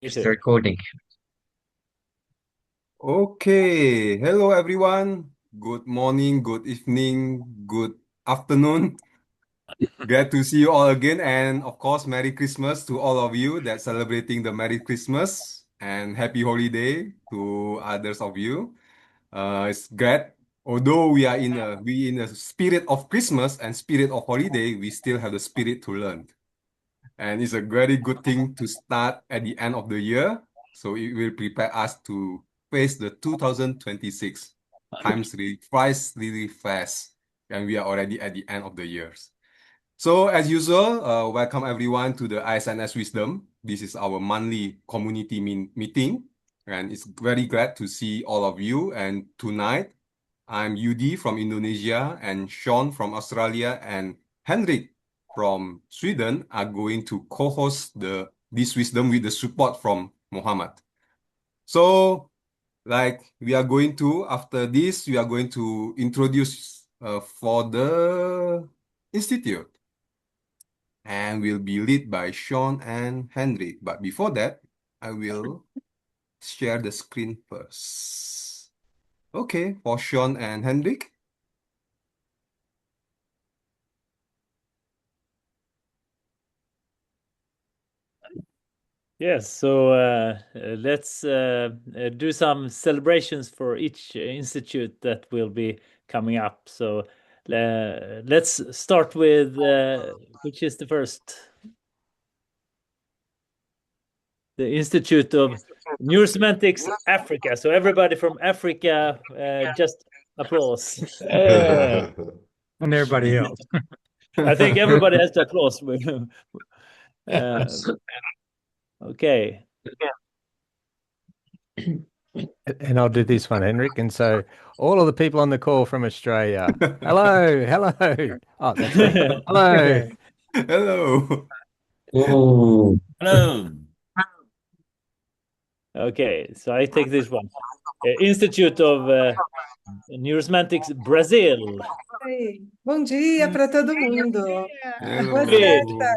It's recording. Okay, hello everyone. Good morning, good evening, good afternoon. Glad to see you all again, and of course, Merry Christmas to all of you that celebrating the Merry Christmas and Happy Holiday to others of you. It's glad, although we in a spirit of Christmas and spirit of holiday, we still have the spirit to learn. And it's a very good thing to start at the end of the year. So it will prepare us to face the 2026. Times really flies really fast, and we are already at the end of the years. So as usual, welcome everyone to the ISNS Wisdom. This is our monthly community meeting, and it's very glad to see all of you. And tonight, I'm Yudi from Indonesia, and Sean from Australia, and Henrik from Sweden are going to co-host this wisdom with the support from Muhammad. So, like we are going to after this, we are going to introduce for the institute, and will be led by Sean and Henrik. But before that, I will share the screen first. Okay, for Sean and Henrik. Yes, so let's do some celebrations for each institute that will be coming up. So let's start with which is the first? The Institute of NeuroSemantics Africa. So everybody from Africa, just applause. And everybody else. I think everybody has to applause. Okay. And I'll do this one, Henrik. And so all of the people on the call from Australia, hello, hello. Oh, that's me. Hello. Hello. Oh, Hello. Okay, so I take this one. Institute of NeuroSemantics Brazil. Oi, bom dia para todo mundo. Hello. Boa festa.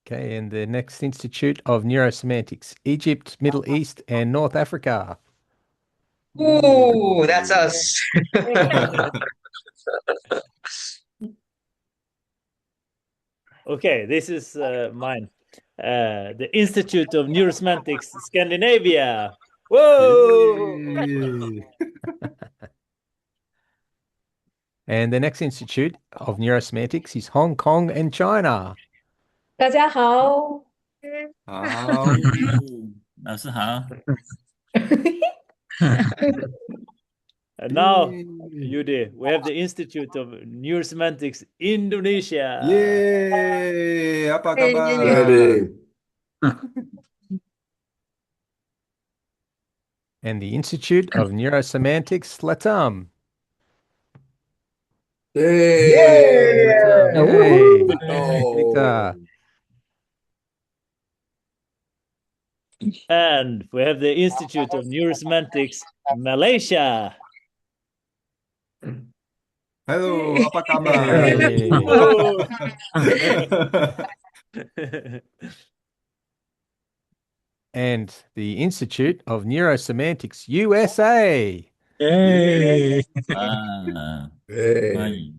Okay, and the next Institute of Neurosemantics, Egypt, Middle East, and North Africa. oh, that's us. Okay, this is mine. The Institute of NeuroSemantics Scandinavia. Whoa! Yay. And the next Institute of Neurosemantics is Hong Kong and China. 大家好， How? 老师好。 And now, Yay. Yudi, we have the Institute of NeuroSemantics Indonesia. Yeay, apa Hey, kabar? And the Institute of Neurosemantics Latam. Hey. Hey, Oh. Victor. And we have the Institute of NeuroSemantics Malaysia. Halo, apa kabar? Hey. And the Institute of Neurosemantics USA. Hey. Ah, Hey. baik.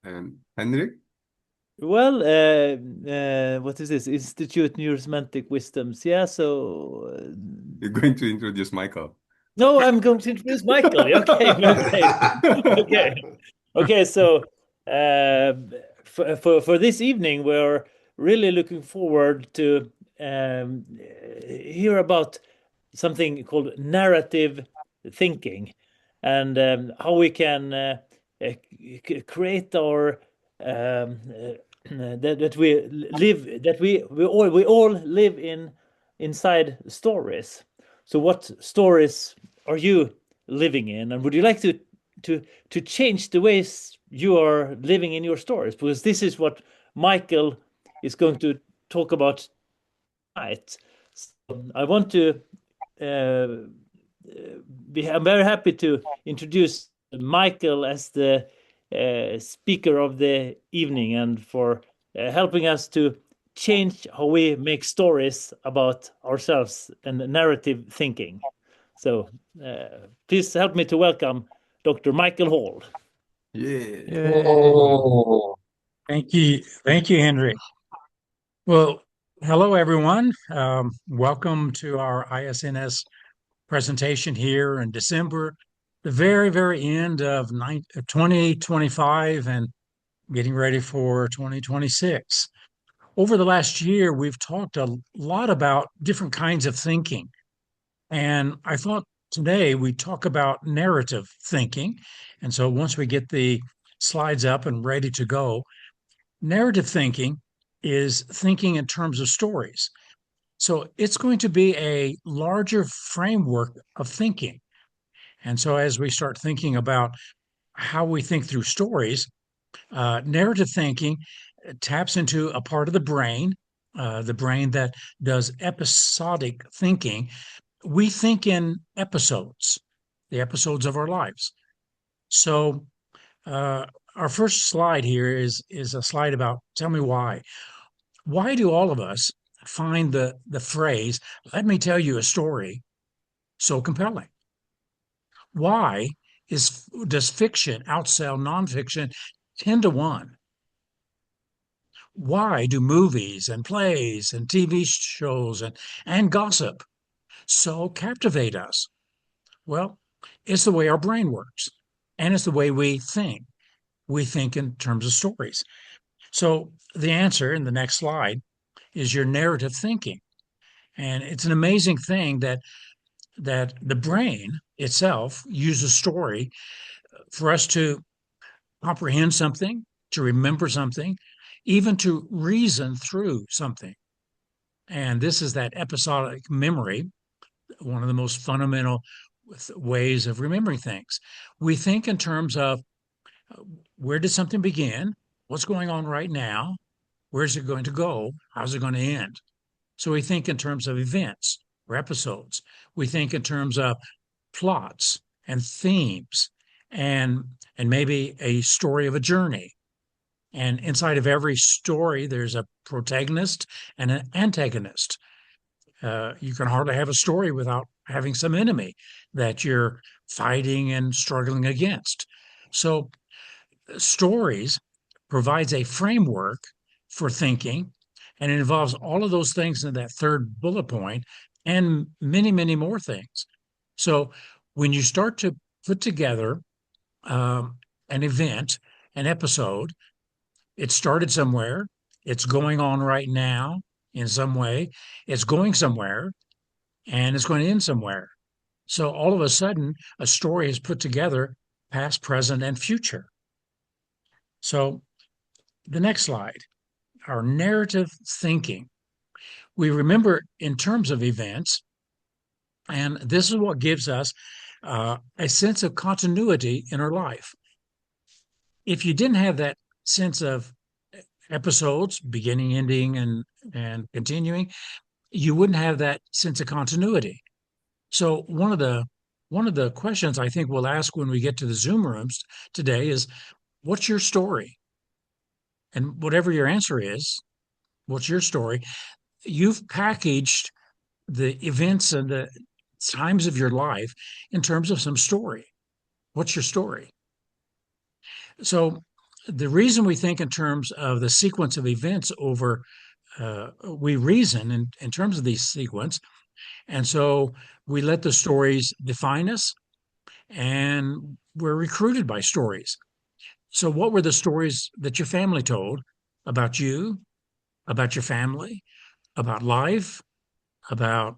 And Henrik? Well, what is this? Institute NeuroSemantic Wisdoms. Yeah, so You're going to introduce Michael. no, I'm going to introduce Michael. Okay. So for this evening, we're really looking forward to hear about something called narrative thinking, and how we can create our that we live, that we all live inside stories. So what stories are you living in, and would you like to change the ways you are living in your stories? Because this is what Michael is going to talk about tonight. So I want to I'm very happy to introduce Michael as the speaker of the evening and for helping us to change how we make stories about ourselves and narrative thinking. So please help me to welcome Dr. Michael Hall. Yeah. Yay. Oh, Thank you. Thank you, Henry. Well, hello, everyone. Welcome to our ISNS presentation here in December, the very, very end of 2025 and getting ready for 2026. Over the last year, we've talked a lot about different kinds of thinking. And I thought today we talk about narrative thinking. And so once we get the slides up and ready to go, narrative thinking is thinking in terms of stories. So it's going to be a larger framework of thinking. And so as we start thinking about how we think through stories, narrative thinking taps into a part of the brain that does episodic thinking. We think in episodes, the episodes of our lives. So our first slide here is a slide about tell me why. Why do all of us find the phrase, let me tell you a story, so compelling? Why does fiction outsell nonfiction 10 to 1? Why do movies and plays and TV shows and gossip so captivate us? Well, it's the way our brain works, and it's the way we think. We think in terms of stories. So the answer in the next slide is your narrative thinking. And it's an amazing thing that the brain itself uses story for us to comprehend something, to remember something, even to reason through something. And this is that episodic memory, one of the most fundamental ways of remembering things. We think in terms of where did something begin? What's going on right now? Where's it going to go? How's it going to end? So we think in terms of events or episodes. We think in terms of plots and themes and maybe a story of a journey. And inside of every story, there's a protagonist and an antagonist. You can hardly have a story without having some enemy that you're fighting and struggling against. So stories provides a framework for thinking, and it involves all of those things in that third bullet point and many, many more things. So when you start to put together an event, an episode, it started somewhere, it's going on right now in some way, it's going somewhere, and it's going to end somewhere. So all of a sudden, a story is put together, past, present, and future. So the next slide, our narrative thinking. We remember in terms of events, and this is what gives us a sense of continuity in our life. If you didn't have that sense of episodes, beginning, ending, and continuing, you wouldn't have that sense of continuity. So one of the questions I think we'll ask when we get to the Zoom rooms today is, what's your story? And whatever your answer is, what's your story? You've packaged the events and the times of your life in terms of some story. What's your story? So the reason we think in terms of the sequence of events over, we reason in terms of these sequence. And so we let the stories define us, and we're recruited by stories. So what were the stories that your family told about you, about your family, about life, about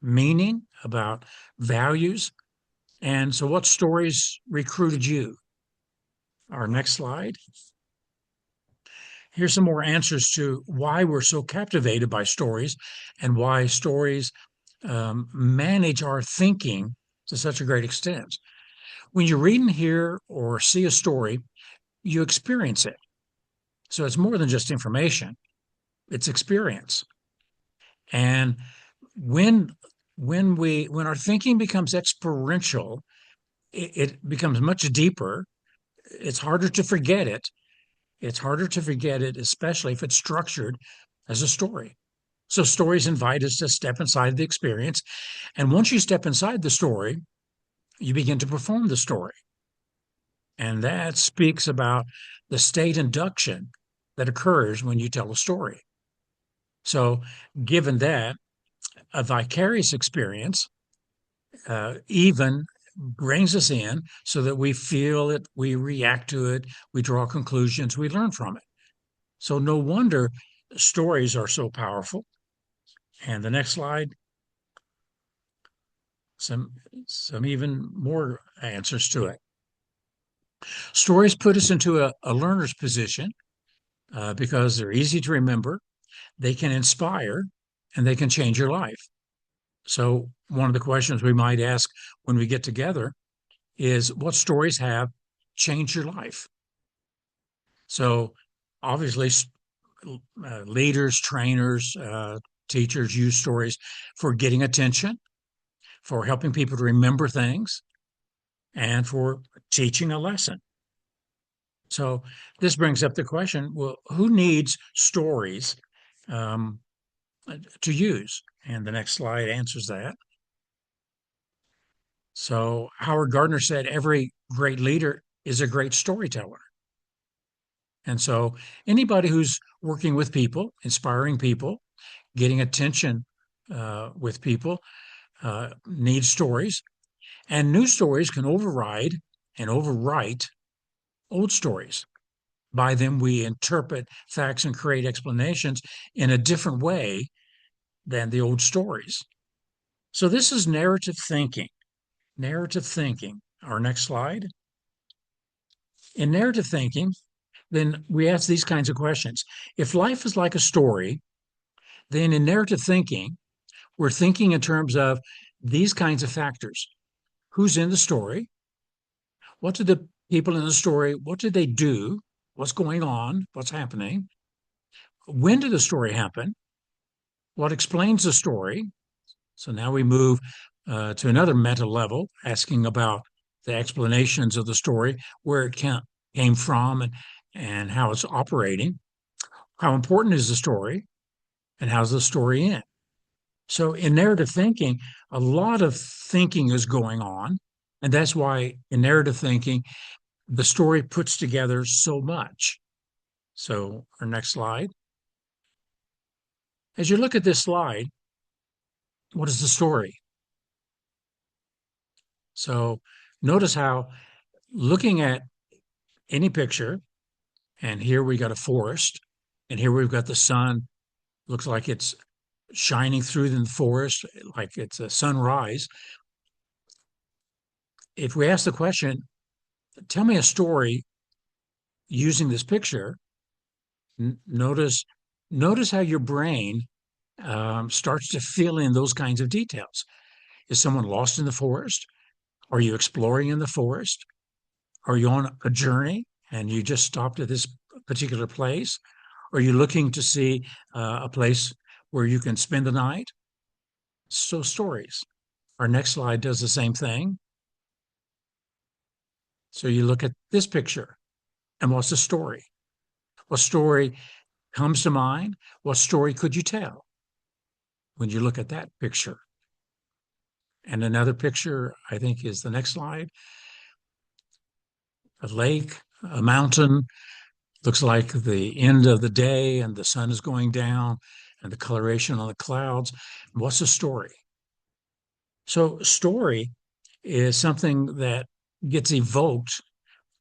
meaning, about values? And so what stories recruited you? Our next slide. Here's some more answers to why we're so captivated by stories and why stories manage our thinking to such a great extent. When you read and hear or see a story, you experience it. So it's more than just information, it's experience. And when our thinking becomes experiential, it becomes much deeper. it's harder to forget it. It's harder to forget it, especially if it's structured as a story. So stories invite us to step inside the experience. And once you step inside the story, you begin to perform the story. And that speaks about the state induction that occurs when you tell a story. So, given that, a vicarious experience even brings us in so that we feel it, we react to it, we draw conclusions, we learn from it. So, no wonder stories are so powerful. And the next slide, some even more answers to it. Stories put us into a learner's position because they're easy to remember, they can inspire, and they can change your life. So one of the questions we might ask when we get together is, what stories have changed your life? So obviously, leaders, trainers, teachers use stories for getting attention, for helping people to remember things, and for teaching a lesson. So this brings up the question, well, who needs stories to use? And the next slide answers that. So Howard Gardner said, every great leader is a great storyteller. And so anybody who's working with people, inspiring people, getting attention with people needs stories. And new stories can override and overwrite old stories. By them, we interpret facts and create explanations in a different way than the old stories. So this is narrative thinking. Narrative thinking. Our next slide. In narrative thinking, then we ask these kinds of questions. If life is like a story, then in narrative thinking, we're thinking in terms of these kinds of factors. Who's in the story? What do the people in the story, what did they do? What's going on? What's happening? When did the story happen? What explains the story? So now we move to another meta level, asking about the explanations of the story, where it came from, and how it's operating. How important is the story, and how's the story end? So in narrative thinking, a lot of thinking is going on, and that's why in narrative thinking, the story puts together so much. So our next slide. As you look at this slide, what is the story? So notice how looking at any picture, and here we got a forest, and here we've got the sun, looks like it's shining through the forest, like it's a sunrise. If we ask the question, tell me a story using this picture, notice how your brain starts to fill in those kinds of details. Is someone lost in the forest? Are you exploring in the forest? Are you on a journey and you just stopped at this particular place? Are you looking to see a place where you can spend the night? So stories. Our next slide does the same thing. So you look at this picture, and what's the story? What story comes to mind? What story could you tell when you look at that picture? And another picture, I think, is the next slide. A lake, a mountain, looks like the end of the day, and the sun is going down, and the coloration on the clouds. What's the story? So story is something that gets evoked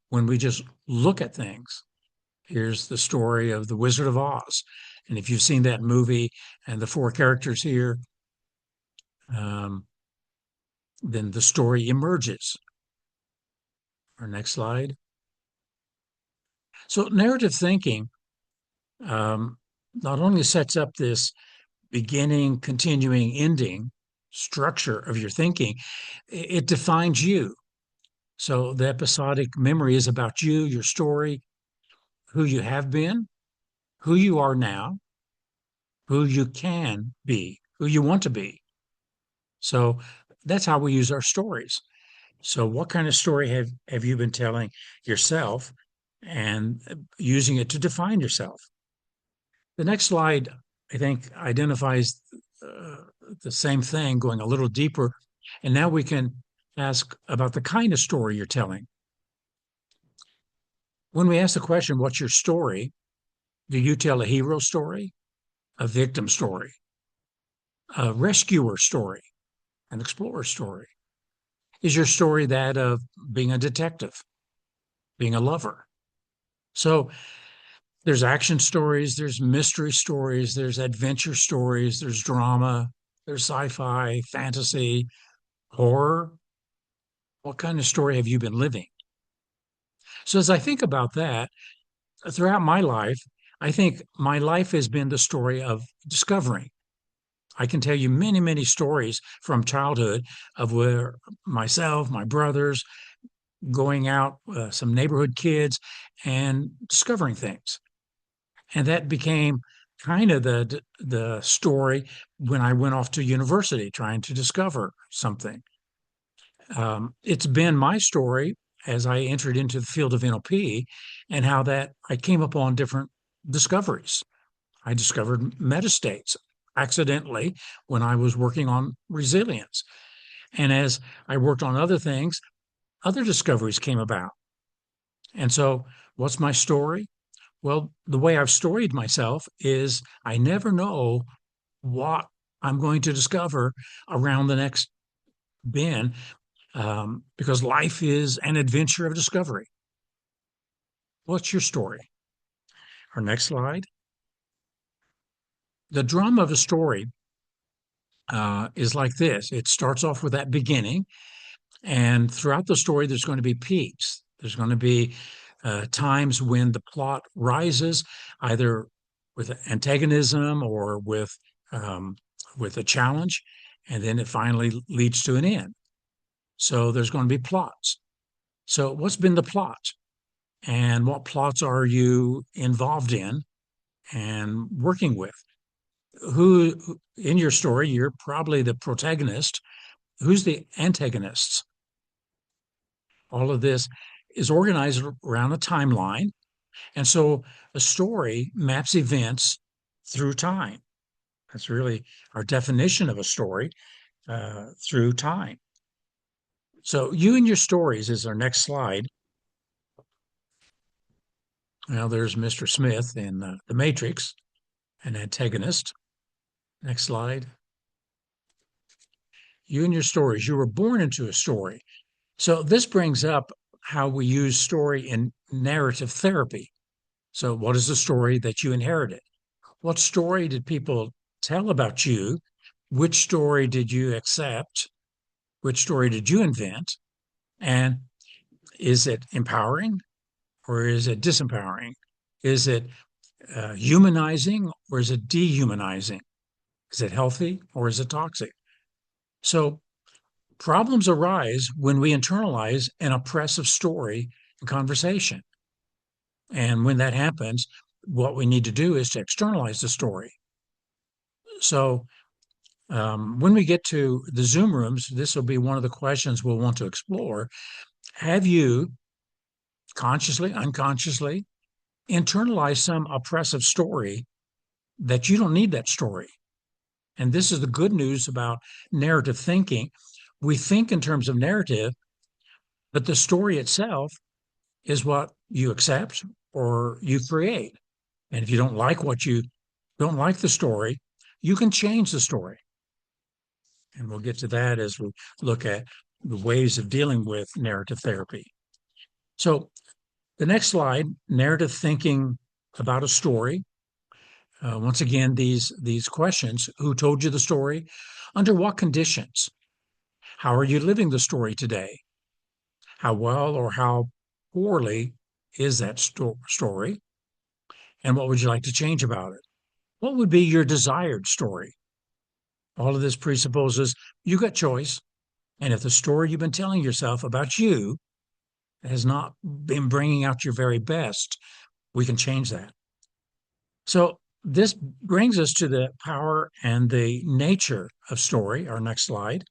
when we just look at things. Here's the story of The Wizard of Oz. And if you've seen that movie and the four characters here, then the story emerges. Our next slide. So narrative thinking not only sets up this beginning, continuing, ending structure of your thinking, it defines you. So the episodic memory is about you, your story, who you have been, who you are now, who you can be, who you want to be. So that's how we use our stories. So what kind of story have you been telling yourself and using it to define yourself? The next slide, I think, identifies the same thing, going a little deeper. And now we can ask about the kind of story you're telling. When we ask the question, what's your story? Do you tell a hero story, a victim story, a rescuer story, an explorer story? Is your story that of being a detective, being a lover? So there's action stories, there's mystery stories, there's adventure stories, there's drama, there's sci-fi, fantasy, horror. What kind of story have you been living? So as I think about that, throughout my life, I think my life has been the story of discovering. I can tell you many, many stories from childhood of where myself, my brothers, going out, some neighborhood kids, and discovering things. And that became kind of the story when I went off to university trying to discover something. It's been my story as I entered into the field of NLP and how that I came upon different discoveries. I discovered metastates accidentally when I was working on resilience. And as I worked on other things, other discoveries came about. And so, what's my story? Well, the way I've storied myself is I never know what I'm going to discover around the next bend because life is an adventure of discovery. What's your story? Our next slide. The drama of a story is like this. It starts off with that beginning, and throughout the story, there's going to be peaks. There's going to be times when the plot rises, either with antagonism or with a challenge, and then it finally leads to an end. So there's going to be plots. So what's been the plot, and what plots are you involved in and working with? Who in your story, you're probably the protagonist. Who's the antagonists? All of this is organized around a timeline. And so a story maps events through time. That's really our definition of a story through time. So you and your stories is our next slide. Now there's Mr. Smith in The Matrix, an antagonist. Next slide. You and your stories. You were born into a story. So this brings up how we use story in narrative therapy. So what is the story that you inherited? What story did people tell about you? Which story did you accept? Which story did you invent? And is it empowering or is it disempowering? Is it humanizing or is it dehumanizing? Is it healthy or is it toxic? So problems arise when we internalize an oppressive story and conversation. And when that happens, what we need to do is to externalize the story. So when we get to the Zoom rooms, this will be one of the questions we'll want to explore. Have you consciously, unconsciously internalized some oppressive story that you don't need that story? And this is the good news about narrative thinking. We think in terms of narrative, but the story itself is what you accept or you create. And if you don't like the story, you can change the story. And we'll get to that as we look at the ways of dealing with narrative therapy. So the next slide, narrative thinking about a story. Once again, these questions: who told you the story? Under what conditions? How are you living the story today? How well or how poorly is that story? And what would you like to change about it? What would be your desired story? All of this presupposes you got choice. And if the story you've been telling yourself about you has not been bringing out your very best, we can change that. So this brings us to the power and the nature of story. Our next slide.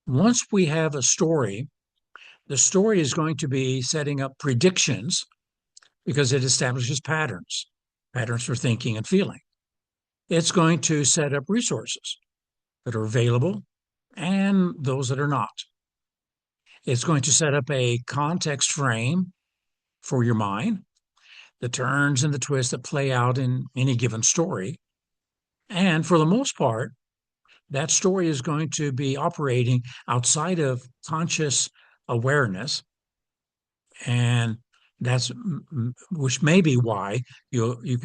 once we have a story, the story is going to be setting up predictions because it establishes patterns for thinking and feeling. It's going to set up resources that are available and those that are not. It's going to set up a context frame for your mind, the turns and the twists that play out in any given story. And for the most part, that story is going to be operating outside of conscious awareness. And that's which may be why you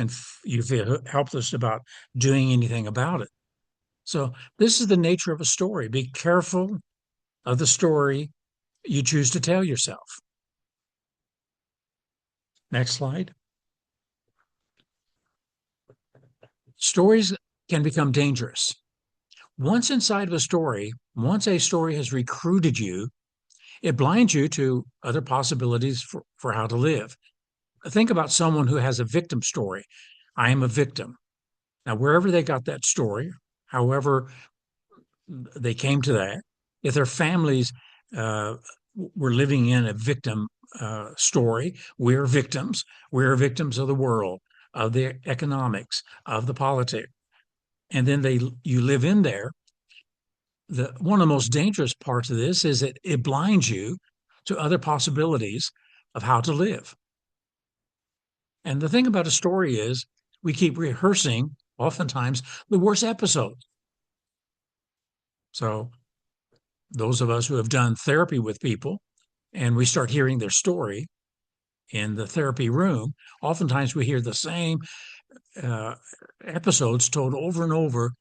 feel helpless about doing anything about it. So this is the nature of a story. Be careful of the story you choose to tell yourself. Next slide. Stories can become dangerous. Once inside of a story, once a story has recruited you, it blinds you to other possibilities for how to live. Think about someone who has a victim story. I am a victim. Now, wherever they got that story, however they came to that, if their families were living in a victim story, we're victims. We're victims of the world, of the economics, of the politics. And then you live in there. One of the most dangerous parts of this is that it blinds you to other possibilities of how to live. And the thing about a story is we keep rehearsing, oftentimes, the worst episode. So those of us who have done therapy with people and we start hearing their story in the therapy room, oftentimes we hear the same episodes told over and over.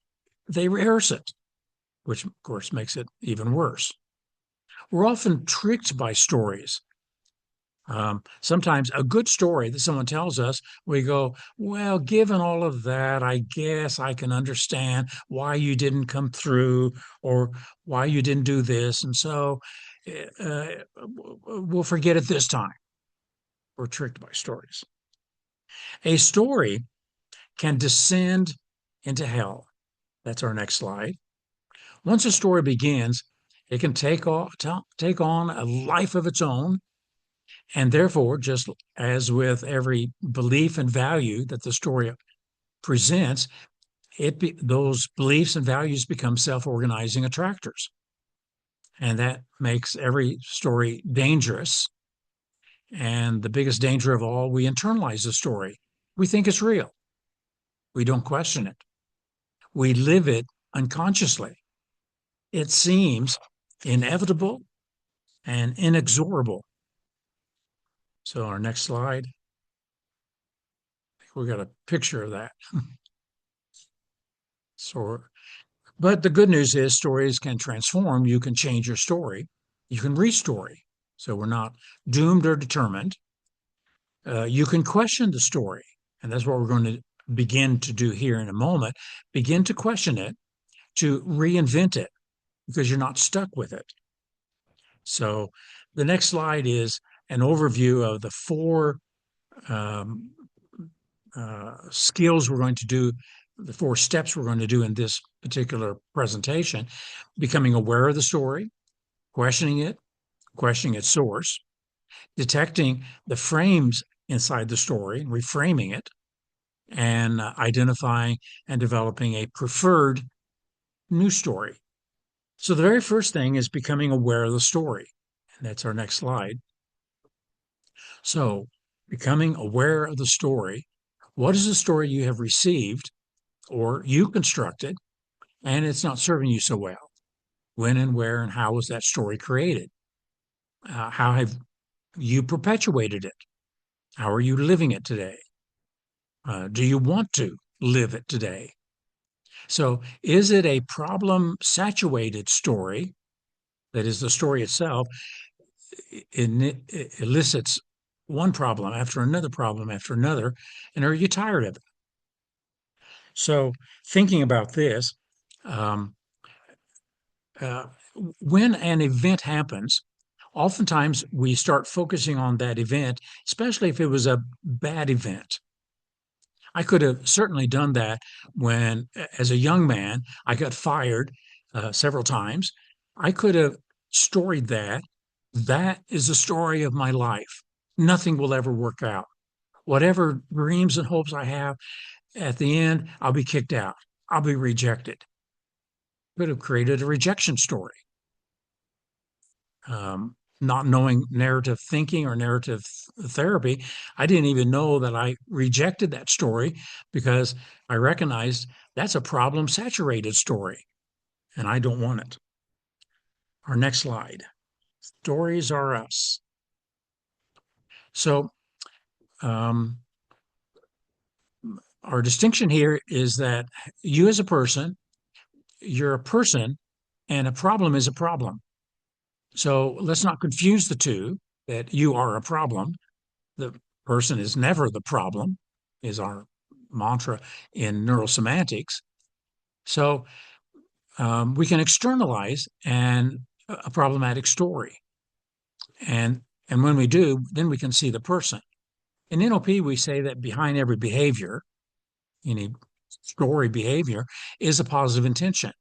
They rehearse it, which of course makes it even worse. We're often tricked by stories. Sometimes a good story that someone tells us, we go, well, given all of that, I guess I can understand why you didn't come through or why you didn't do this. And so we'll forget it this time. We're tricked by stories. A story can descend into hell. That's our next slide. Once a story begins, it can take on a life of its own. And therefore, just as with every belief and value that the story presents, those beliefs and values become self-organizing attractors. And that makes every story dangerous. And the biggest danger of all, we internalize the story. We think it's real. We don't question it. We live it unconsciously. It seems inevitable and inexorable. So our next slide. We got a picture of that. So, but the good news is stories can transform. You can change your story. You can restory. So we're not doomed or determined. You can question the story. And that's what we're going to begin to do here in a moment. Begin to question it, to reinvent it, because you're not stuck with it. So the next slide is an overview of the four skills we're going to do, the four steps we're going to do in this particular presentation: becoming aware of the story, questioning its source, detecting the frames inside the story, reframing it, and identifying and developing a preferred new story. So the very first thing is becoming aware of the story. And that's our next slide. So becoming aware of the story. What is the story you have received or you constructed, and it's not serving you so well? When and where and how was that story created? How have you perpetuated it? How are you living it today? Do you want to live it today? So is it a problem-saturated story, that is the story itself, it elicits one problem after another, and are you tired of it? So thinking about this, when an event happens, oftentimes we start focusing on that event, especially if it was a bad event. I could have certainly done that when, as a young man, I got fired several times. I could have storied that. That is the story of my life. Nothing will ever work out. Whatever dreams and hopes I have, at the end, I'll be kicked out. I'll be rejected. Could have created a rejection story. Not knowing narrative thinking or narrative therapy, I didn't even know that I rejected that story because I recognized that's a problem saturated story and I don't want it. Our next slide. Stories are us. So, our distinction here is that you as a person, you're a person and a problem is a problem. So let's not confuse the two, that you are a problem. The person is never the problem, is our mantra in neurosemantics. So we can externalize a problematic story. And when we do, then we can see the person. In NLP, we say that behind every behavior, any story behavior, is a positive intention.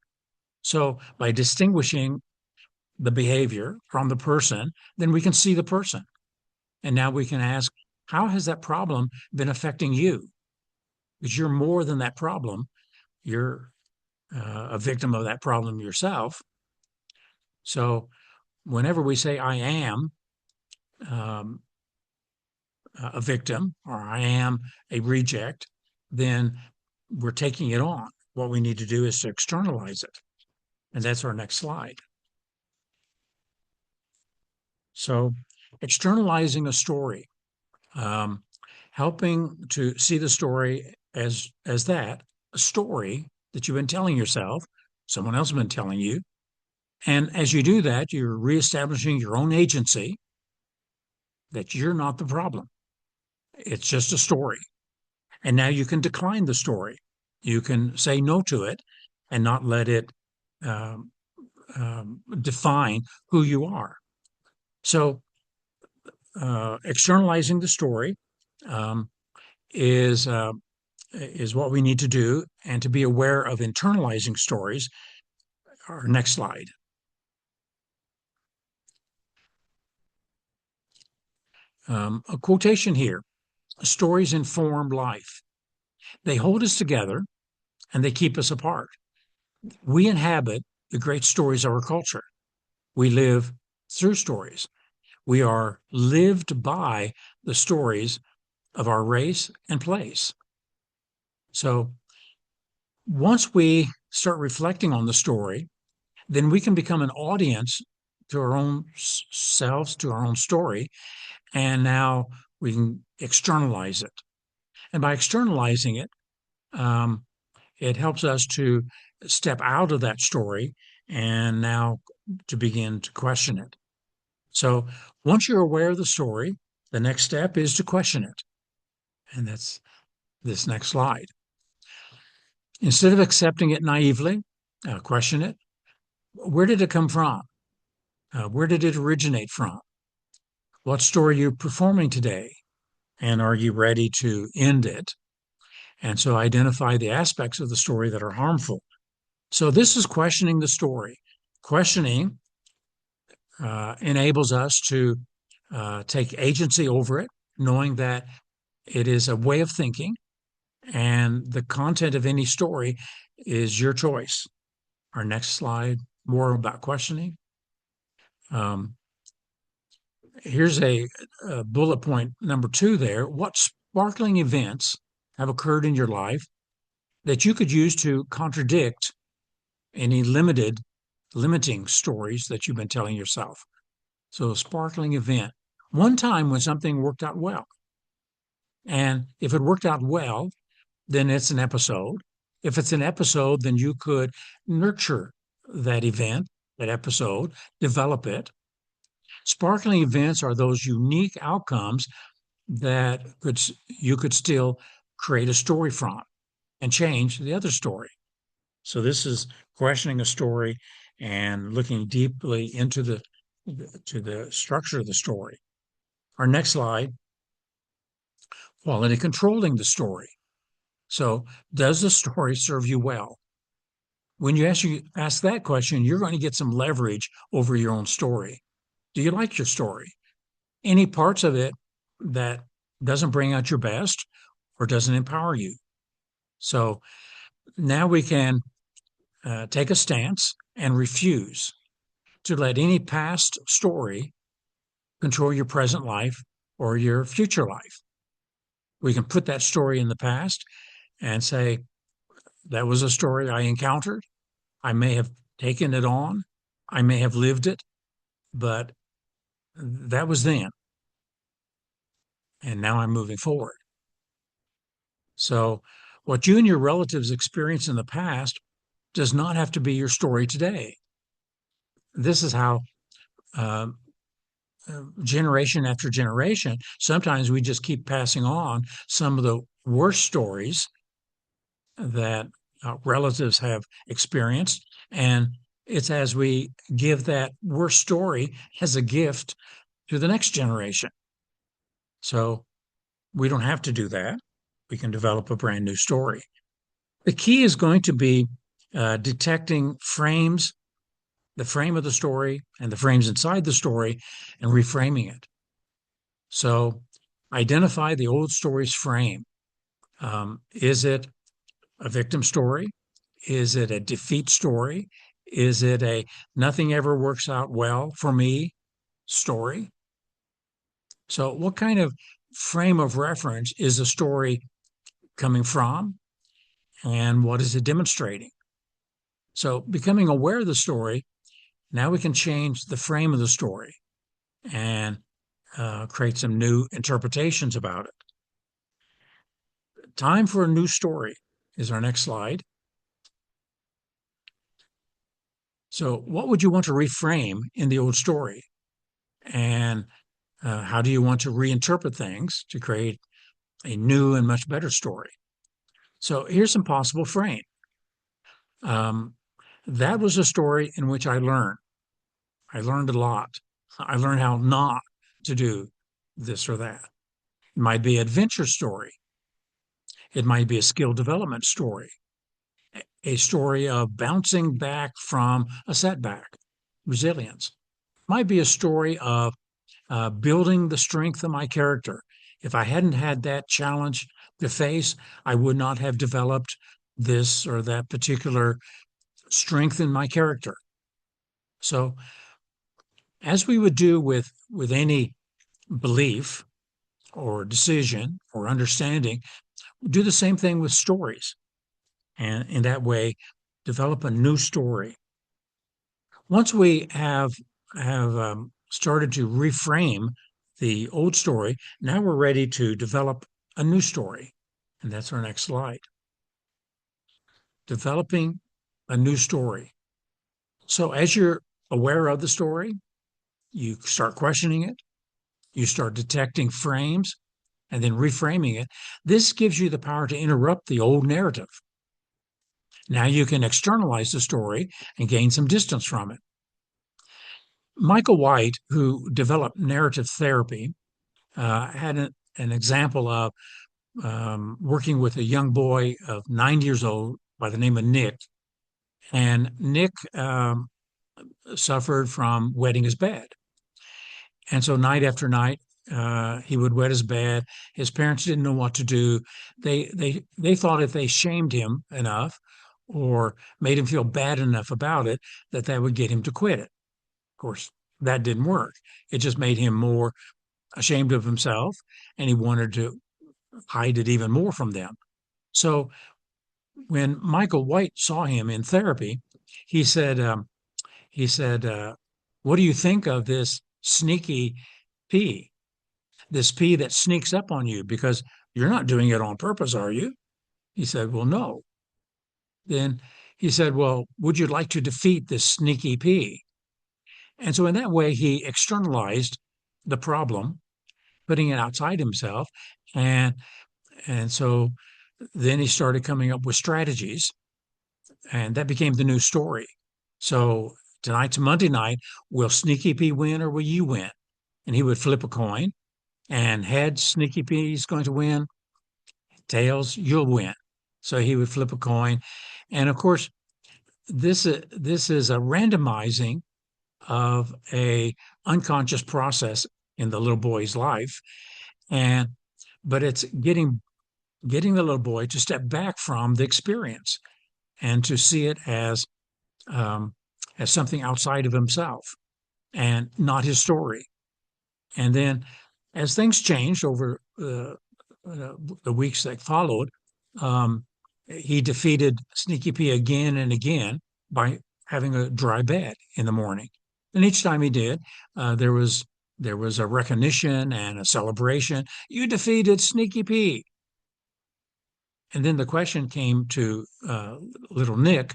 So by distinguishing the behavior from the person, then we can see the person. And now we can ask, how has that problem been affecting you? Because you're more than that problem. You're a victim of that problem yourself. So whenever we say, I am um, a victim or I am a reject, then we're taking it on. What we need to do is to externalize it. And that's our next slide. So externalizing a story, helping to see the story as that, a story that you've been telling yourself, someone else has been telling you. And as you do that, you're reestablishing your own agency, that you're not the problem. It's just a story. And now you can decline the story. You can say no to it and not let it define who you are. So externalizing the story is what we need to do, and to be aware of internalizing stories. Our next slide. A quotation here: stories inform life. They hold us together and they keep us apart. We inhabit the great stories of our culture. We live through stories. We are lived by the stories of our race and place. So once we start reflecting on the story, then we can become an audience to our own selves, to our own story, and now we can externalize it. And by externalizing it, it helps us to step out of that story and now to begin to question it. So once you're aware of the story, the next step is to question it. And that's this next slide. Instead of accepting it naively, question it. Where did it come from? Where did it originate from? What story are you performing today? And are you ready to end it? And so identify the aspects of the story that are harmful. So this is questioning the story. Questioning enables us to take agency over it, knowing that it is a way of thinking and the content of any story is your choice. Our next slide, more about questioning. Here's a bullet point number 2 there. What sparkling events have occurred in your life that you could use to contradict any limiting stories that you've been telling yourself? So a sparkling event. One time when something worked out well. And if it worked out well, then it's an episode. If it's an episode, then you could nurture that event, that episode, develop it. Sparkling events are those unique outcomes that you could still create a story from and change the other story. So this is questioning a story and looking deeply into the structure of the story. Our next slide, quality controlling the story. So does the story serve you well? when you ask that question, you're going to get some leverage over your own story. Do you like your story? Any parts of it that doesn't bring out your best or doesn't empower you? So now we can take a stance and refuse to let any past story control your present life or your future life. We can put that story in the past and say, that was a story I encountered. I may have taken it on. I may have lived it, but that was then. And now I'm moving forward. So what you and your relatives experienced in the past does not have to be your story today. This is how uh, generation after generation, sometimes we just keep passing on some of the worst stories that relatives have experienced. And it's as we give that worst story as a gift to the next generation. So we don't have to do that. We can develop a brand new story. The key is going to be detecting frames, the frame of the story and the frames inside the story, and reframing it. So identify the old story's frame. Is it a victim story? Is it a defeat story? Is it a nothing ever works out well for me story? So, what kind of frame of reference is the story coming from? And what is it demonstrating? So, becoming aware of the story, now we can change the frame of the story and create some new interpretations about it. Time for a new story is our next slide. So, what would you want to reframe in the old story? And how do you want to reinterpret things to create a new and much better story? So, here's some possible frame. That was a story in which I learned. I learned a lot. I learned how not to do this or that. It might be an adventure story. It might be a skill development story, a story of bouncing back from a setback, resilience. It might be a story of building the strength of my character. If I hadn't had that challenge to face, I would not have developed this or that particular strength in my character. So, as we would do with any belief or decision or understanding, do the same thing with stories. And in that way, develop a new story. Once we have started to reframe the old story, now we're ready to develop a new story. And that's our next slide. Developing a new story. So as you're aware of the story, you start questioning it, you start detecting frames, and then reframing it. This gives you the power to interrupt the old narrative. Now you can externalize the story and gain some distance from it. Michael White, who developed narrative therapy, had an example of working with a young boy of 9 years old by the name of Nick. And Nick suffered from wetting his bed. And so night after night, he would wet his bed. His parents didn't know what to do. They thought if they shamed him enough or made him feel bad enough about it, that would get him to quit it. Of course, that didn't work. It just made him more ashamed of himself, and he wanted to hide it even more from them. So when Michael White saw him in therapy, he said, "What do you think of this sneaky pee? This pee that sneaks up on you because you're not doing it on purpose, are you?" He said, "Well, no." Then he said, "Well, would you like to defeat this sneaky pee?" And so in that way, he externalized the problem, putting it outside himself. And so then he started coming up with strategies, and that became the new story. So tonight's Monday night. Will Sneaky Pea win or will you win? And he would flip a coin, and heads, Sneaky Pea is going to win. Tails, you'll win. So he would flip a coin. And of course, this is a randomizing of a unconscious process in the little boy's life, but it's getting the little boy to step back from the experience and to see it as something outside of himself and not his story. And then, as things changed over the weeks that followed, he defeated Sneaky P again and again by having a dry bed in the morning. And each time he did, there was a recognition and a celebration. You defeated Sneaky P. And then the question came to little Nick,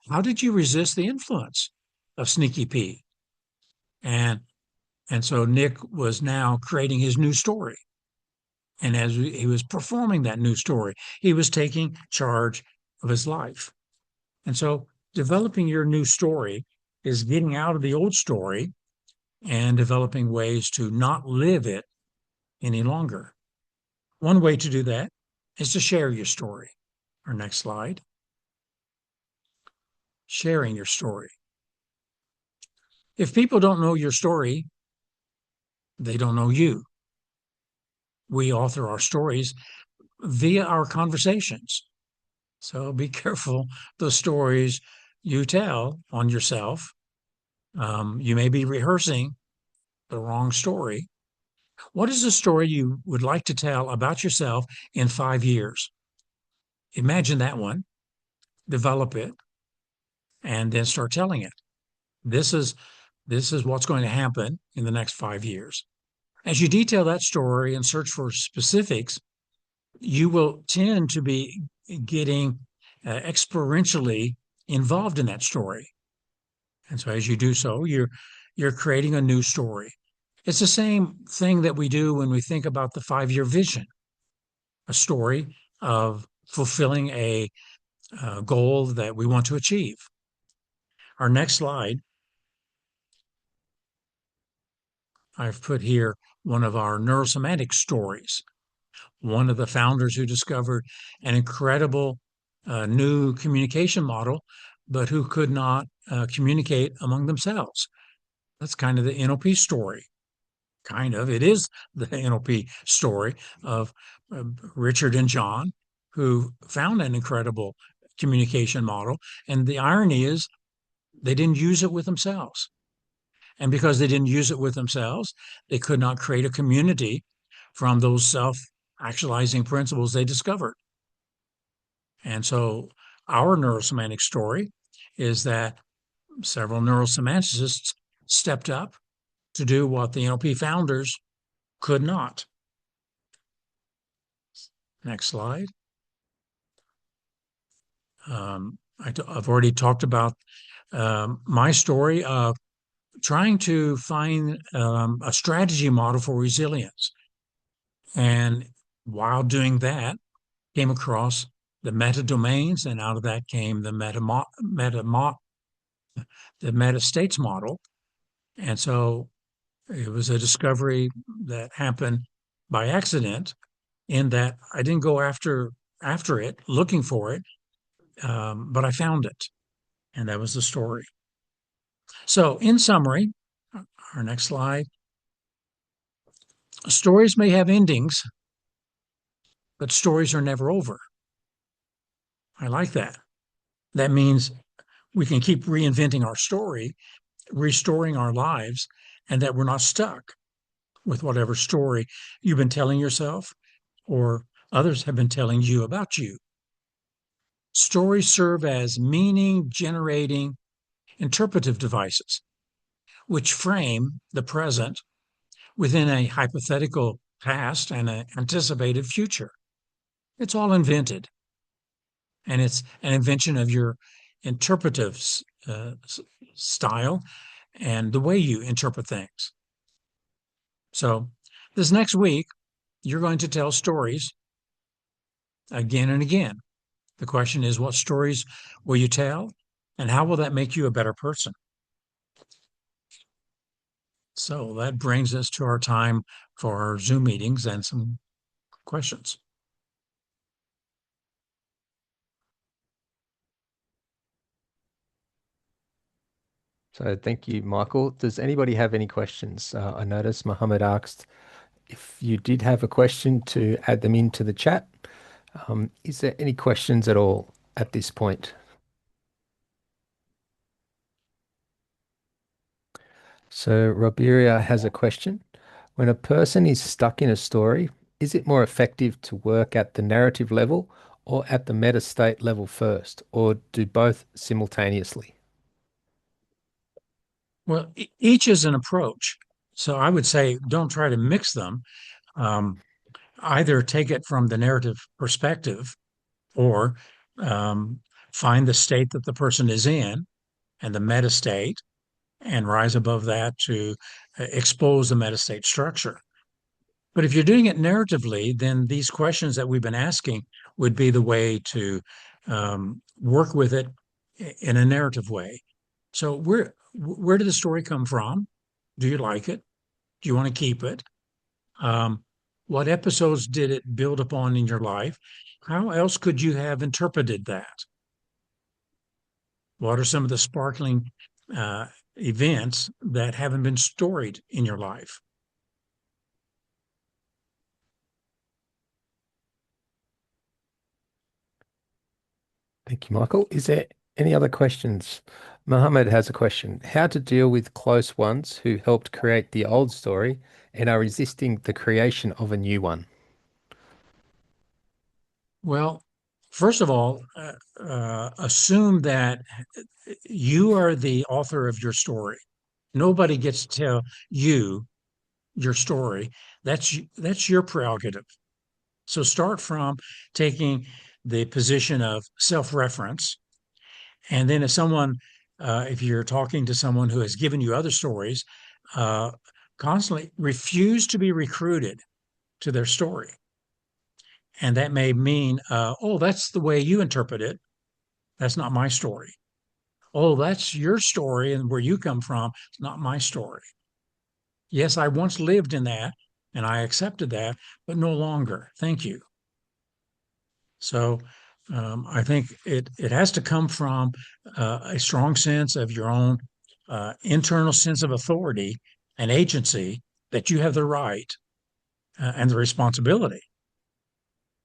how did you resist the influence of Sneaky P? And so Nick was now creating his new story. And as he was performing that new story, he was taking charge of his life. And so developing your new story is getting out of the old story and developing ways to not live it any longer. One way to do that is to share your story. Our next slide. Sharing your story. If people don't know your story, they don't know you. We author our stories via our conversations. So be careful the stories you tell on yourself. You may be rehearsing the wrong story. What is the story you would like to tell about yourself in 5 years? Imagine that one, develop it, and then start telling it. This is what's going to happen in the next 5 years. As you detail that story and search for specifics, you will tend to be getting experientially involved in that story. And so as you do so, you're creating a new story. It's the same thing that we do when we think about the 5-year vision, a story of fulfilling a goal that we want to achieve. Our next slide, I've put here one of our NeuroSemantics stories. One of the founders who discovered an incredible new communication model, but who could not communicate among themselves. That's kind of the NLP story. Kind of. It is the NLP story of Richard and John, who found an incredible communication model. And the irony is they didn't use it with themselves. And because they didn't use it with themselves, they could not create a community from those self-actualizing principles they discovered. And so our neurosemantic story is that several neurosemanticists stepped up to do what the NLP founders could not. Next slide. I've already talked about my story of trying to find a strategy model for resilience. And while doing that, came across the meta domains, and out of that came the meta states model. And so it was a discovery that happened by accident, in that I didn't go after it, looking for it, but I found it. And that was the story. So in summary, our next slide, stories may have endings, but stories are never over. I like that. That means we can keep reinventing our story, restoring our lives, and that we're not stuck with whatever story you've been telling yourself or others have been telling you about you. Stories serve as meaning-generating interpretive devices, which frame the present within a hypothetical past and an anticipated future. It's all invented, and it's an invention of your interpretive style and the way you interpret things. So this next week, you're going to tell stories again and again. The question is, what stories will you tell, and how will that make you a better person? So that brings us to our time for our Zoom meetings and some questions. So thank you, Michael. Does anybody have any questions? I noticed Mohammed asked if you did have a question to add them into the chat. Is there any questions at all at this point? So Roberia has a question. When a person is stuck in a story, is it more effective to work at the narrative level or at the meta state level first, or do both simultaneously? Well, each is an approach. So I would say don't try to mix them. Either take it from the narrative perspective or um, find the state that the person is in and the meta state and rise above that to expose the meta state structure. But if you're doing it narratively, then these questions that we've been asking would be the way to work with it in a narrative way. So where did the story come from? Do you like it? Do you want to keep it? What episodes did it build upon in your life? How else could you have interpreted that? What are some of the sparkling events that haven't been storied in your life? Thank you, Michael. Is there any other questions? Mohammed has a question. How to deal with close ones who helped create the old story and are resisting the creation of a new one? Well, first of all, assume that you are the author of your story. Nobody gets to tell you your story. That's your prerogative. So start from taking the position of self-reference, and then if you're talking to someone who has given you other stories, uh, constantly refuse to be recruited to their story. And that may mean, oh, that's the way you interpret it. That's not my story. Oh, that's your story and where you come from. It's not my story. Yes, I once lived in that and I accepted that, but no longer. Thank you. So I think it has to come from a strong sense of your own internal sense of authority and agency that you have the right and the responsibility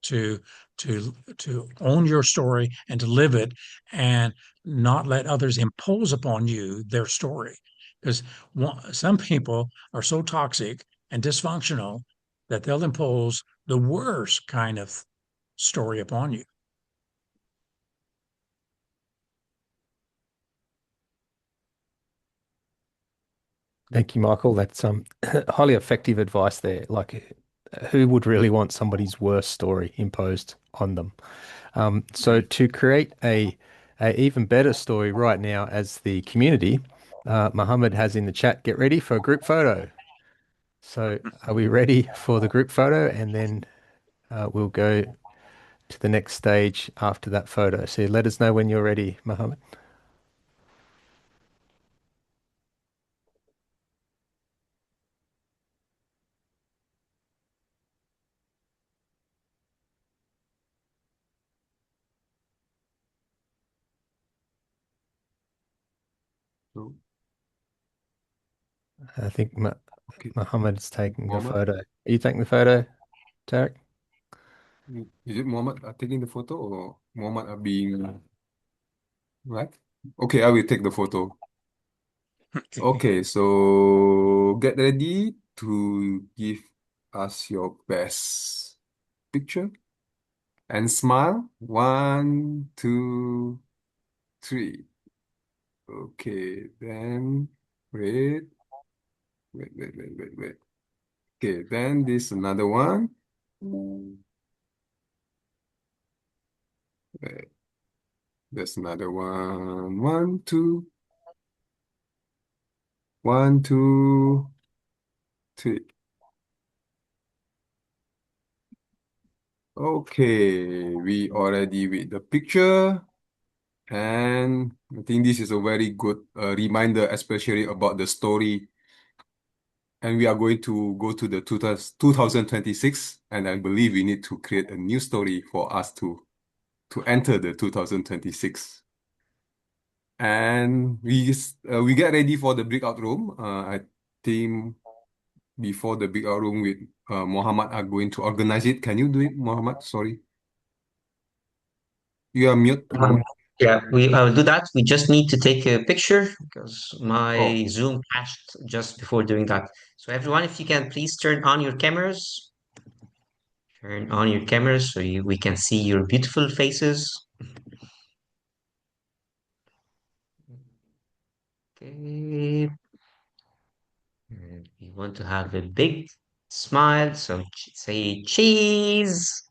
to to own your story and to live it and not let others impose upon you their story, because some people are so toxic and dysfunctional that they'll impose the worst kind of story upon you. Thank you, Michael. That's highly effective advice there. Like, who would really want somebody's worst story imposed on them? So to create a even better story right now as the community, Mohammed has in the chat, get ready for a group photo. So are we ready for the group photo? And then we'll go to the next stage after that photo. So let us know when you're ready, Mohammed. So, I think okay. Mohammed's taking the Mohammed, photo. Are you taking the photo, Tarek? is it Mohammed taking the photo or Mohammed being right? Okay, I will take the photo. Okay, so get ready to give us your best picture and smile. One, two, three. Okay, then wait, wait. Okay, then this another one. Wait, there's another one. One, two, one, two, three. Okay, we already with the picture, and I think this is a very good reminder, especially about the story. And we are going to go to the 2026, and I believe we need to create a new story for us to enter the 2026. And we get ready for the breakout room. I think before the breakout room with Mohammed are going to organize it. Can you do it, Mohammed? Sorry. You are mute, Mohammed. Yeah, I will do that. We just need to take a picture because Oh, my Zoom crashed just before doing that. So everyone, if you can please turn on your cameras. Turn on your cameras so we can see your beautiful faces. Okay. And we want to have a big smile, so say cheese.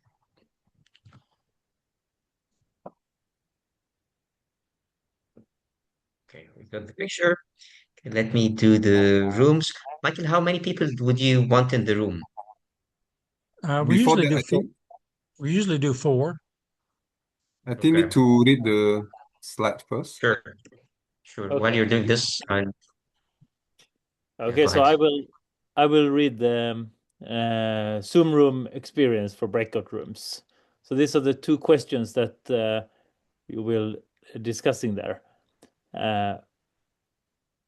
Okay, we got the picture. Okay, let me do the rooms. Michael, how many people would you want in the room? We before usually that, do four. We usually do four. I think Okay, need to read the slide first. sure, sure. While Okay. you're doing this, yeah, Okay, go so ahead. I will read the Zoom room experience for breakout rooms. So these are the two questions that you will discussing there.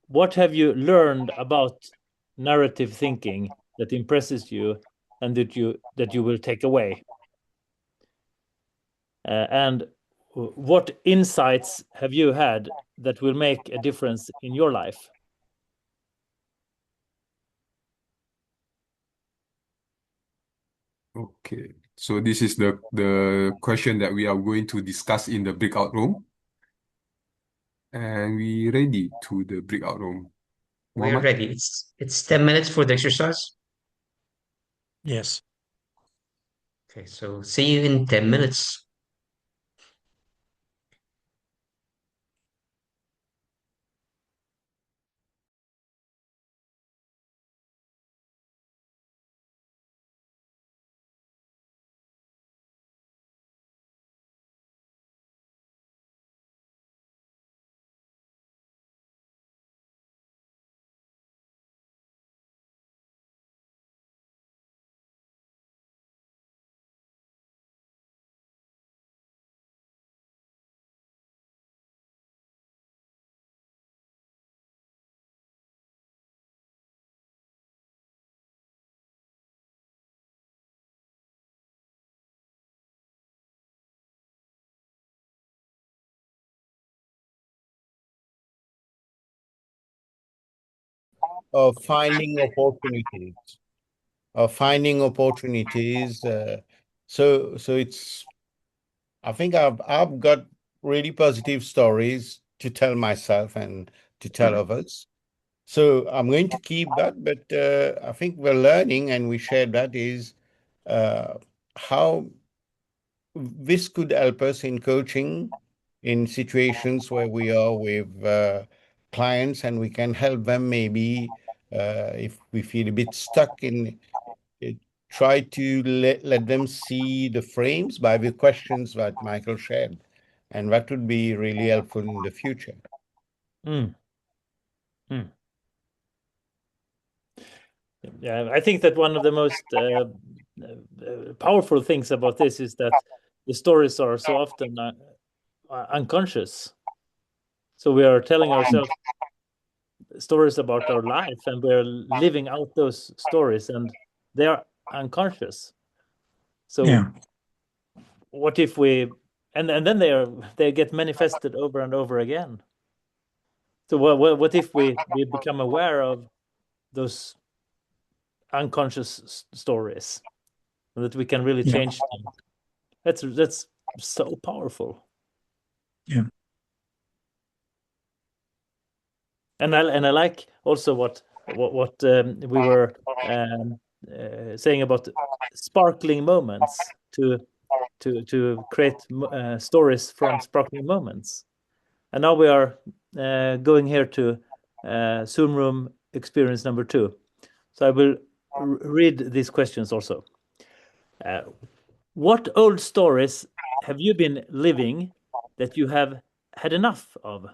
What have you learned about narrative thinking that impresses you and that you will take away? And what insights have you had that will make a difference in your life? Okay, so this is the question that we are going to discuss in the breakout room. And we ready to the breakout room. We're Mohammed? ready. It's 10 minutes for the exercise. Yes. Okay, so see you in 10 minutes. Of finding opportunities, of finding opportunities. So it's, I think I've got really positive stories to tell myself and to tell others. So I'm going to keep that, but I think we're learning, and we shared that is uh, how this could help us in coaching in situations where we are with clients, and we can help them maybe if we feel a bit stuck in it, try to let them see the frames by the questions that Michael shared. And that would be really helpful in the future. Mm. Mm. Yeah, I think that one of the most powerful things about this is that the stories are so often unconscious. So we are telling ourselves stories about our life, and we're living out those stories, and they are unconscious. So Yeah. what if we and then they get manifested over and over again. So what if we become aware of those unconscious stories, and that we can really Yeah. change them? That's so powerful. Yeah. And I like also what we were saying about sparkling moments to create stories from sparkling moments. And now we are going here to Zoom room experience number 2. So I will read these questions also. What old stories have you been living that you have had enough of?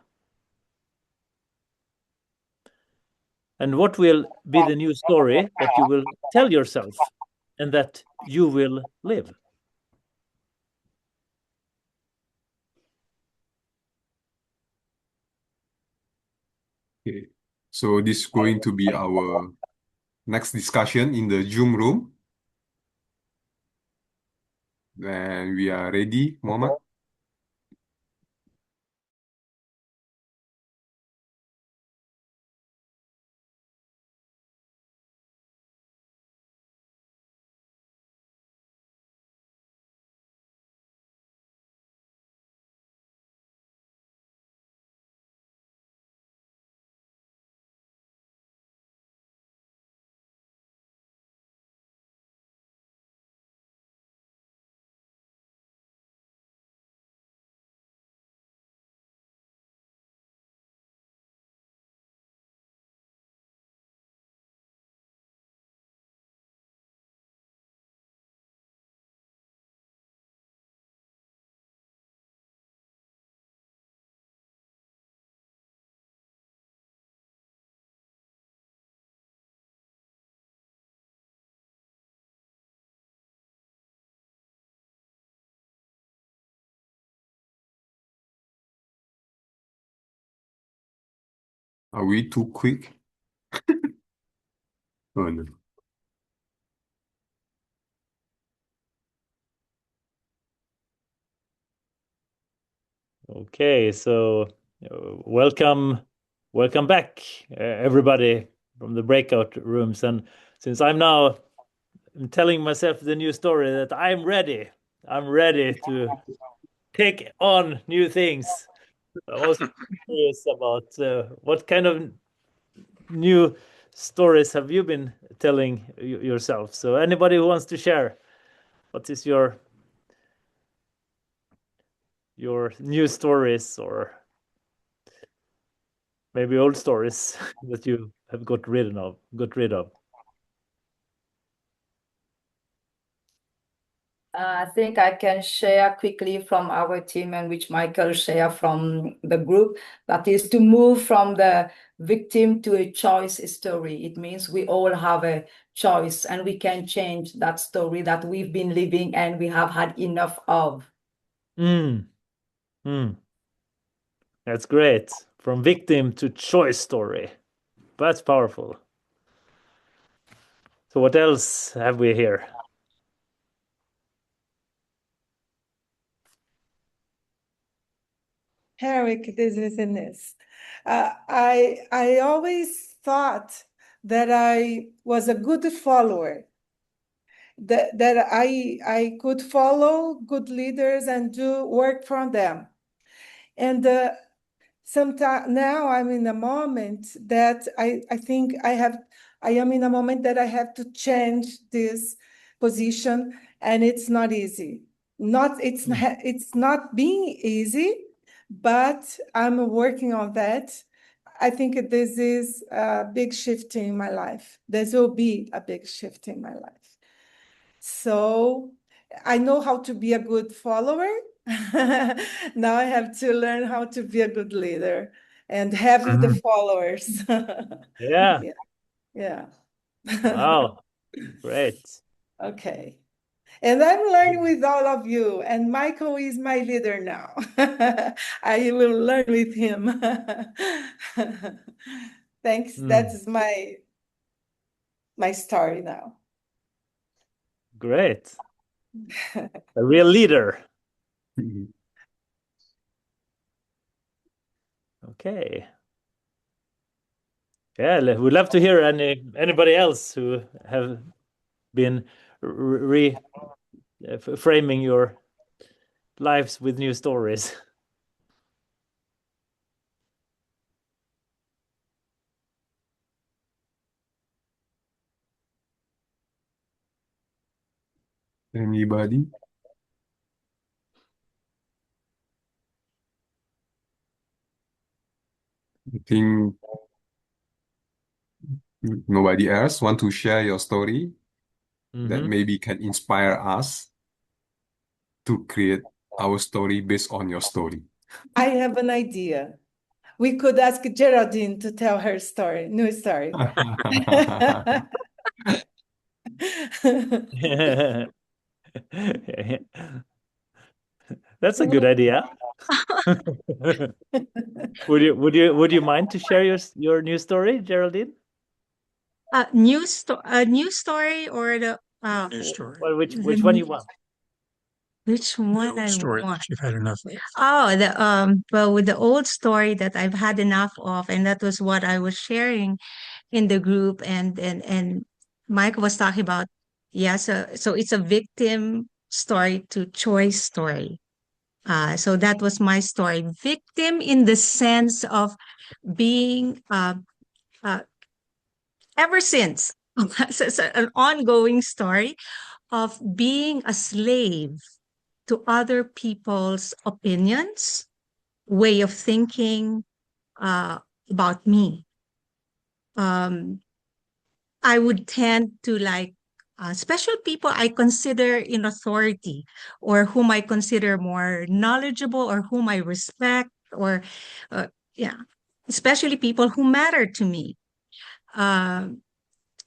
And what will be the new story that you will tell yourself and that you will live? Okay. So this is going to be our next discussion in the Zoom room. And we are ready, Muhammad. Are we too quick? Oh no. Okay, so welcome back, everybody from the breakout rooms. And since I'm telling myself the new story that I'm ready to take on new things. I was curious about what kind of new stories have you been telling yourself? So anybody who wants to share, what is your new stories, or maybe old stories that you have got rid of? I think I can share quickly from our team and which Michael share from the group. That is to move from the victim to a choice story. It means we all have a choice and we can change that story that we've been living and we have had enough of. That's great. From victim to choice story. That's powerful. So what else have we here? Eric, this is Ines. I always thought that I was a good follower, that I could follow good leaders and do work from them. And sometimes now I'm in a moment that I think I am in a moment that I have to change this position, and it's not easy. It's not being easy, but I'm working on that. I think this is a big shift in my life. This will be a big shift in my life. So I know how to be a good follower. Now I have to learn how to be a good leader and have the followers. Yeah. Yeah. Wow. Great. Okay. And I'm learning with all of you. And Michael is my leader now. I will learn with him. Thanks. That's my story now. Great. A real leader. Okay. Yeah, we'd love to hear anybody else who have been framing your lives with new stories. Anybody? I think nobody else want to share your story that maybe can inspire us to create our story based on your story. I have an idea. We could ask Geraldine to tell her story, new story. That's a good idea. Would you mind to share your new story, Geraldine? New story or the New story. Well, which the one you want? which one The I story want? that you've had enough of. Oh, well, with the old story that I've had enough of, and that was what I was sharing in the group, and Mike was talking about, yeah, so it's a victim story to choice story. So that was my story. Victim in the sense of being uh ever since. So it's an ongoing story of being a slave to other people's opinions, way of thinking uh, about me. I would tend to like special people I consider in authority, or whom I consider more knowledgeable, or whom I respect, or yeah, especially people who matter to me. Um,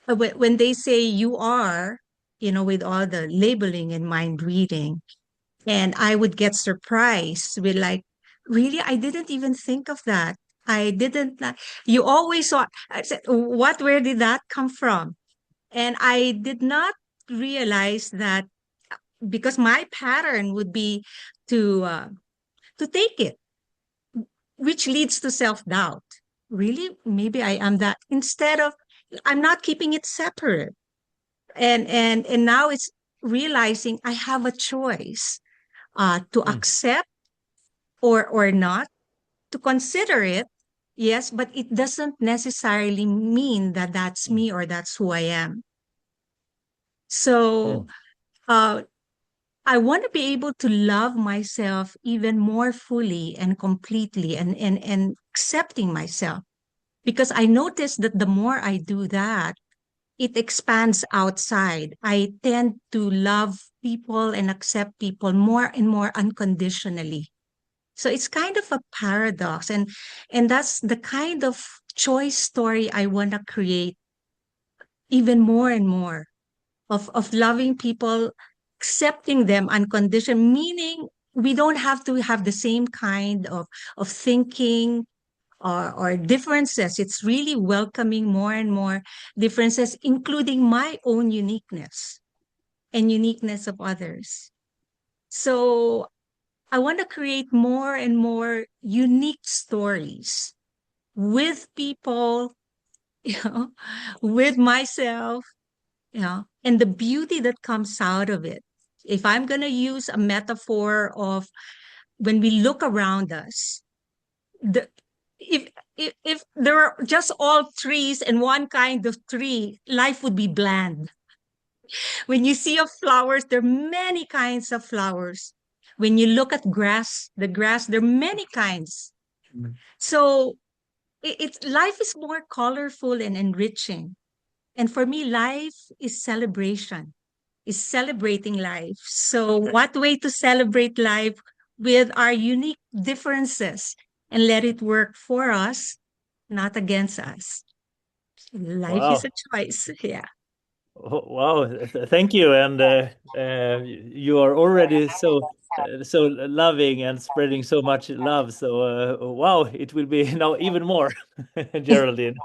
when they say you are, with all the labeling and mind reading, and I would get surprised with like, really, I didn't even think of that. I didn't. You always saw. I said, what? Where did that come from? And I did not realize that because my pattern would be to take it, which leads to self doubt. Really, maybe I am that. Instead of, I'm not keeping it separate. And now it's realizing I have a choice to accept or not, to consider it, yes, but it doesn't necessarily mean that that's me or that's who I am. So uh, I want to be able to love myself even more fully and completely, and accepting myself, because I notice that the more I do that, it expands outside. I tend to love people and accept people more and more unconditionally. So it's kind of a paradox, and that's the kind of choice story I want to create even more and more, of loving people, accepting them unconditioned, meaning we don't have to have the same kind of thinking or differences. It's really welcoming more and more differences, including my own uniqueness and uniqueness of others. So I want to create more and more unique stories with people, you know, with myself, and the beauty that comes out of it. If I'm going to use a metaphor of when we look around us, the if there are just all trees and one kind of tree, life would be bland. When you see of flowers, there are many kinds of flowers. When you look at grass, there are many kinds. So it's life is more colorful and enriching. And for me, life is celebration, is celebrating life. So what way to celebrate life with our unique differences and let it work for us, not against us. Life is Wow. a choice. Yeah. Wow, thank you. And you are already so loving and spreading so much love. So wow, it will be now even more, Geraldine.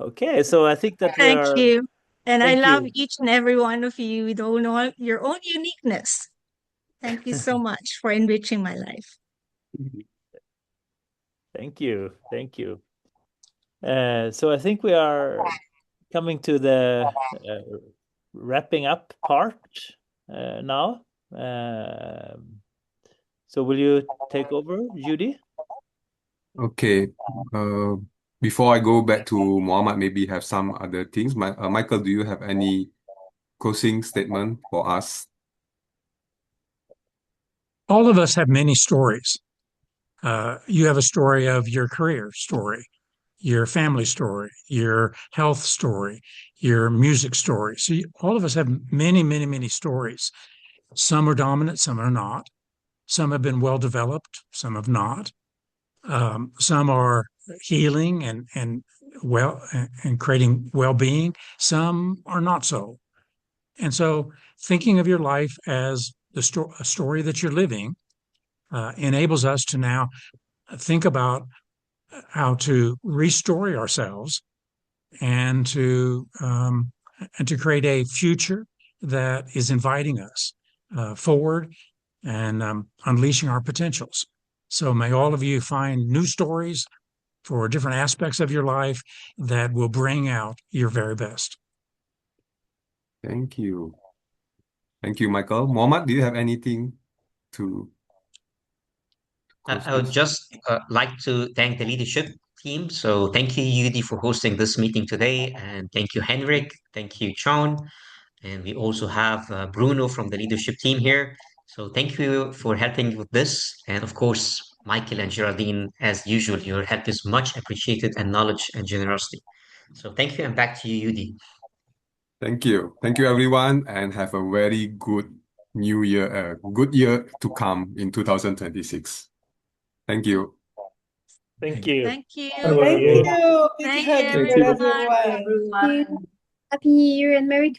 Okay, so I think that we Thank are. you. And I Thank love you. each and every one of you with all your own uniqueness. Thank you so much for enriching my life. Thank you. Thank you. So I think we are coming to the wrapping up part now. So will you take over, Judy? Okay. Uh, Before I go back to Muhammad, maybe have some other things. Michael, do you have any closing statement for us? All of us have many stories. You have a story of your career story, your family story, your health story, your music story. So all of us have many, many, many stories. Some are dominant, some are not. Some have been well developed, some have not. Some are healing and creating well-being. Some are not so. And so thinking of your life as the story that you're living enables us to now think about how to restory ourselves and to create a future that is inviting us forward and unleashing our potentials. So may all of you find new stories for different aspects of your life that will bring out your very best. Thank you. Thank you, Michael. Mohammed, do you have anything to close I would this? just like to thank the leadership team. So thank you, Yudi, for hosting this meeting today. And thank you, Henrik. Thank you, John. And we also have Bruno from the leadership team here. So thank you for helping with this. And of course, Michael and Geraldine, as usual, your help is much appreciated and knowledge and generosity. So thank you, and back to you, Yudi. Thank you. Thank you, everyone, and have a very good new year, good year to come in 2026. Thank you. Thank you. Thank you. Thank you. Big Thank you, hug for everyone. everyone. Everyone. Happy New Year and Merry